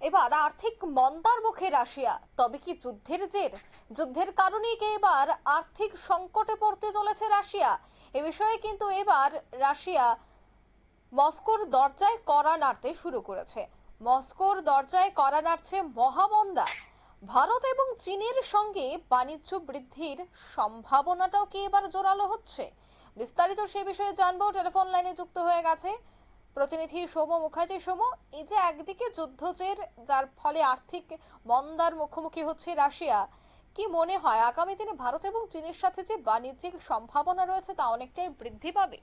এবার আর্থিক মন্দার মুখে রাশিয়া, তবে কি যুদ্ধের জের? যুদ্ধের কারণেই কি এবার আর্থিক সংকটে পড়তে চলেছে রাশিয়া? এ বিষয়ে কিন্তু এবার রাশিয়া মস্কোর দরজায় কড়া নাড়তে শুরু করেছে। মস্কোর দরজায় কড়া নাড়ছে মহামন্দা। ভারত এবং চীনের সঙ্গে বাণিজ্য বৃদ্ধির সম্ভাবনাটাও কি এবার জোরালো হচ্ছে? বিস্তারিত সে বিষয়ে জানবো। টেলিফোন লাইনে যুক্ত হয়ে গেছে প্রতিনিধি সৌম মুখার্জি। সৌম, এই যে একদিকে যুদ্ধজের, যার ফলে আর্থিক মন্দার মুখোমুখি হচ্ছে রাশিয়া, কি মনে হয় আগামী দিনে ভারত এবং চীনের সাথে যে বাণিজ্যিক সম্ভাবনা রয়েছে তা অনেকটাই বৃদ্ধি পাবে?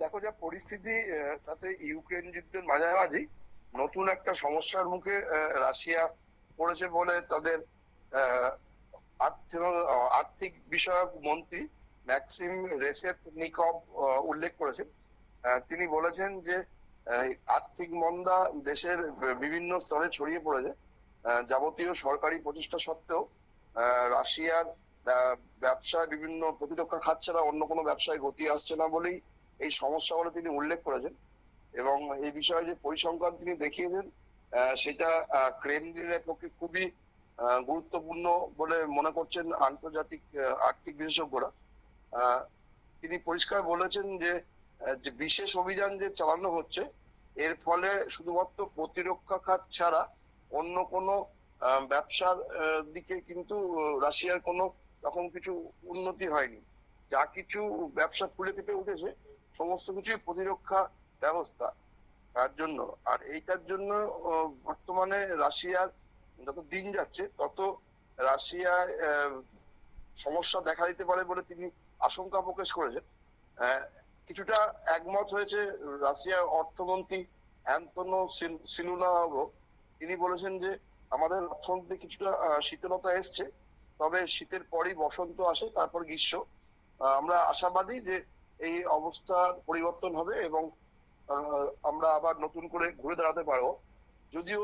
দেখো যা পরিস্থিতি, তাতে ইউক্রেন যুদ্ধের মাঝামাঝি নতুন একটা সমস্যার মুখে রাশিয়া পড়েছে বলে তাদের আর্থিক বিষয়ক মন্ত্রী ম্যাক্সিম রেসেতনিকভ উল্লেখ করেছেন। তিনি বলেছেন যে আর্থিক মন্দা দেশের বিভিন্ন স্তরে ছড়িয়ে পড়েছে। যাবতীয় সরকারি প্রচেষ্টা সত্ত্বেও রাশিয়ার ব্যবসায় বিভিন্ন প্রতিরক্ষা খাত ছাড়া অন্য কোনো ব্যবসায় গতি আসছে না বলেই এই সমস্যা বলে তিনি উল্লেখ করেছেন। এবং এই বিষয়ে যে পরিসংখ্যান তিনি দেখিয়েছেন সেটা ক্রেমলিনের পক্ষে খুবই গুরুত্বপূর্ণ বলে মনে করছেন আন্তর্জাতিক আর্থিক বিশেষজ্ঞরা। তিনি পরিষ্কার বলেছেন যে বিশেষ অভিযান যে চালানো হচ্ছে এর ফলে শুধুমাত্র প্রতিরক্ষা খাত ছাড়া অন্য কোনো ব্যবসার দিকে কিন্তু রাশিয়ার কোনো রকম কিছু উন্নতি হয়নি। যা কিছু ব্যবসা ফুলে ফেপে উঠেছে সমস্ত কিছুই প্রতিরক্ষা ব্যবস্থা তার জন্য। আর এইটার জন্য বর্তমানে রাশিয়ার যত দিন যাচ্ছে তত রাশিয়ায় সমস্যা দেখা দিতে পারে বলে তিনি আশঙ্কা প্রকাশ করেছেন। কিছুটা একমত হয়েছে রাশিয়ার অর্থমন্ত্রী অ্যান্তনো সিলুনাভ। তিনি বলেছেন যে আমাদের অর্থনীতি কিছুটা শীতলতা এসছে, তবে শীতের পরই বসন্ত আসে, তারপর গ্রীষ্ম। আমরা আশাবাদী যে এই অবস্থার পরিবর্তন হবে এবং আমরা আবার নতুন করে ঘুরে দাঁড়াতে পারবো। যদিও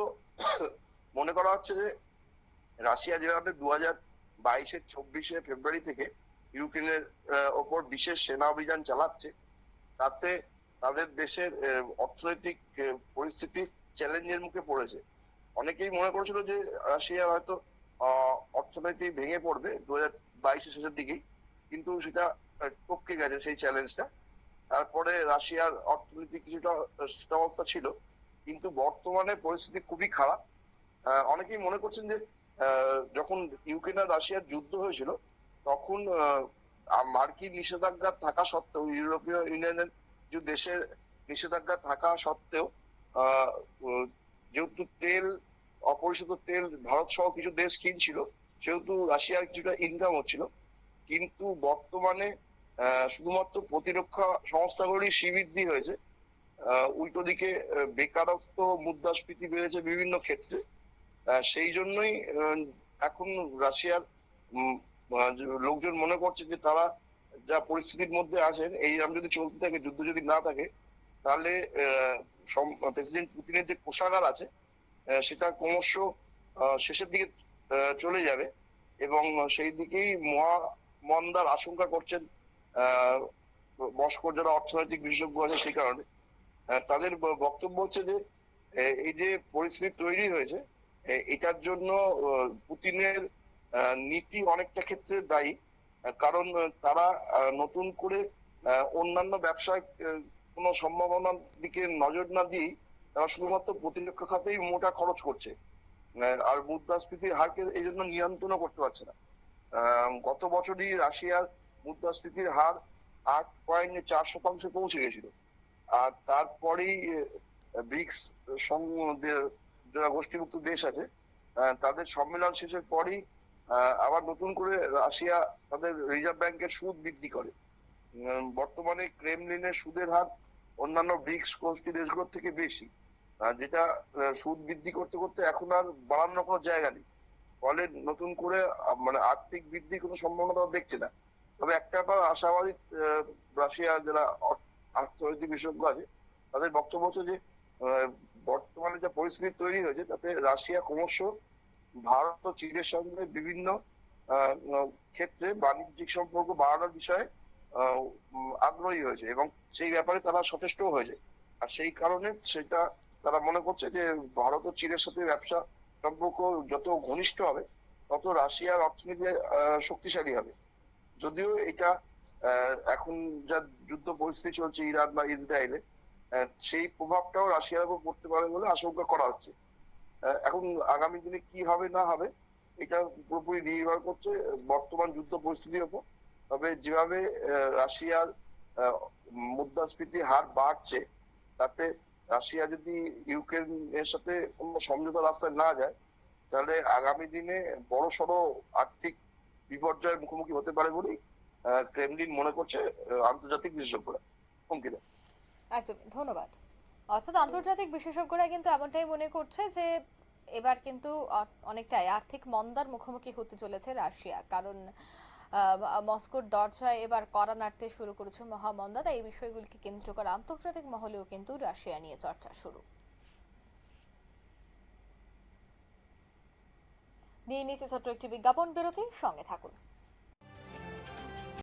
মনে করা হচ্ছে যে রাশিয়া যেভাবে 2022-24 ফেব্রুয়ারি থেকে ইউক্রেনের ওপর বিশেষ সেনা অভিযান চালাচ্ছে তাতে তাদের দেশের অর্থনৈতিক পরিস্থিতি চ্যালেঞ্জের মুখে পড়েছে। অনেকেই মনে করেছিল যে রাশিয়া হয়তো অর্থনীতি ভেঙে পড়বে 2022-এর শেষের দিকেই, কিন্তু সেটা টপকে গেছে সেই চ্যালেঞ্জটা। তারপরে রাশিয়ার অর্থনীতি কিছুটা স্থিতাবস্থা ছিল, কিন্তু বর্তমানে পরিস্থিতি খুবই খারাপ। অনেকেই মনে করছেন যে যখন ইউক্রেন আর রাশিয়ার যুদ্ধ হয়েছিল তখন মার্কিন নিষেধাজ্ঞা থাকা সত্ত্বেও, ইউরোপীয় ইউনিয়নের যে দেশের নিষেধাজ্ঞা থাকা সত্ত্বেও যেহেতু তেল, অপরিশোধিত তেল ভারত সহ কিছু দেশ কিনছিল, সেহেতু রাশিয়ার কিছুটা ইনকাম হচ্ছিল। কিন্তু বর্তমানে শুধুমাত্র প্রতিরক্ষা সংস্থাগুলোরই শ্রীবৃদ্ধি হয়েছে, উল্টো দিকে বেকারত্ব, মুদ্রাস্ফীতি বেড়েছে বিভিন্ন ক্ষেত্রে। সেই জন্যই এখন রাশিয়ার লোকজন মনে করছে যে তারা যা পরিস্থিতির মধ্যে আছেন এইরকম যদি চলতে থাকে, যুদ্ধ যদি না থাকে, তাহলে প্রেসিডেন্ট পুতিনের যে কোষাগার আছে সেটা ক্রমশ শেষের দিকে চলে যাবে এবং সেই দিকেই মন্দার আশঙ্কা করছেন মস্কোর যারা অর্থনৈতিক বিশেষজ্ঞ আছে। সেই কারণে তাদের বক্তব্য হচ্ছে যে এই যে পরিস্থিতি তৈরি হয়েছে এটার জন্য পুতিনের নীতি অনেকটা ক্ষেত্রে দায়ী, কারণ তারা নতুন করে অন্যান্য ব্যবসায় কোনো সম্ভাবনার দিকে নজর না দিয়েই তারা শুধুমাত্র প্রতিরক্ষা খাতেই মোটা খরচ করছে, আর মুদ্রাস্ফীতির হারকে এই জন্য নিয়ন্ত্রণও করতে পারছে না। গত বছরই রাশিয়ার মুদ্রাস্ফীতির হার 8.4% পৌঁছে গেছিল। আর তারপরেই ব্রিক্স যারা গোষ্ঠীভুক্ত দেশ আছে তাদের সম্মেলন শেষের পরই আবার নতুন করে রাশিয়া তাদের রিজার্ভ ব্যাংকের সুদ বৃদ্ধি করে। বর্তমানে ক্রেমলিনের সুদের হার অন্যান্য ব্রিক্স গোষ্ঠী দেশগুলোর থেকে বেশি, যেটা সুদ বৃদ্ধি করতে করতে এখন আর বাড়ানোর কোনো জায়গা নেই। ফলে নতুন করে মানে আর্থিক বৃদ্ধির কোনো সম্ভাবনা তারা দেখছে না। তবে একটা আশাবাদী রাশিয়া যারা অর্থনৈতিক বিশেষজ্ঞ আছে তাদের বক্তব্য হচ্ছে যে বর্তমানে যা পরিস্থিতি তৈরি হয়েছে তাতে রাশিয়া ক্রমশ ভারত ও চীনের সঙ্গে বিভিন্ন ক্ষেত্রে বাণিজ্যিক সম্পর্ক বাড়ানোর বিষয়ে আগ্রহী হয়েছে এবং সেই ব্যাপারে তারা সচেষ্ট হয়েছে। আর সেই কারণে সেটা তারা মনে করছে যে ভারত ও চীনের সাথে ব্যবসা সম্পর্ক যত ঘনিষ্ঠ হবে তত রাশিয়ার অর্থনীতি শক্তিশালী হবে। যদিও এটা এখন যা যুদ্ধ পরিস্থিতি চলছে ইরান বা ইসরায়েলে, সেই প্রভাবটাও রাশিয়ার উপর পড়তে পারে বলে আশঙ্কা করা হচ্ছে। এখন আগামী দিনে কি হবে না হবে এটা পুরোপুরি নির্ভর করছে বর্তমান যুদ্ধ পরিস্থিতির উপর। তবে যেভাবে রাশিয়ার আহ, মুদ্রাস্ফীতির হার বাড়ছে, তাতে রাশিয়া যদি ইউক্রেনের সাথে কোনো সমঝোতা রাস্তায় না যায়, তাহলে আগামী দিনে বড়সড় আর্থিক বিপর্যয়ের মুখোমুখি হতে পারে বলেই ক্রেমলিন মনে করছে আন্তর্জাতিক বিশেষজ্ঞরা। অঙ্কিতা। একদমই ধন্যবাদ। অর্থাৎ আন্তর্জাতিক বিশেষজ্ঞরা কিন্তু এমনটাই মনে করছে যে এবার কিন্তু অনেকটাই আর্থিক মন্দার মুখোমুখি হতে চলেছে রাশিয়া, কারণ মস্কোর দরজায় এবার কড়া নাড়তে শুরু করেছে মহামন্দা। তাই এই বিষয়গুলিকে কেন্দ্র করে আন্তর্জাতিক মহলেও কিন্তু রাশিয়া নিয়ে চর্চা শুরু। নিয়ে নিচ্ছে ছোট্ট একটি বিজ্ঞাপন বিরতি, সঙ্গে থাকুন।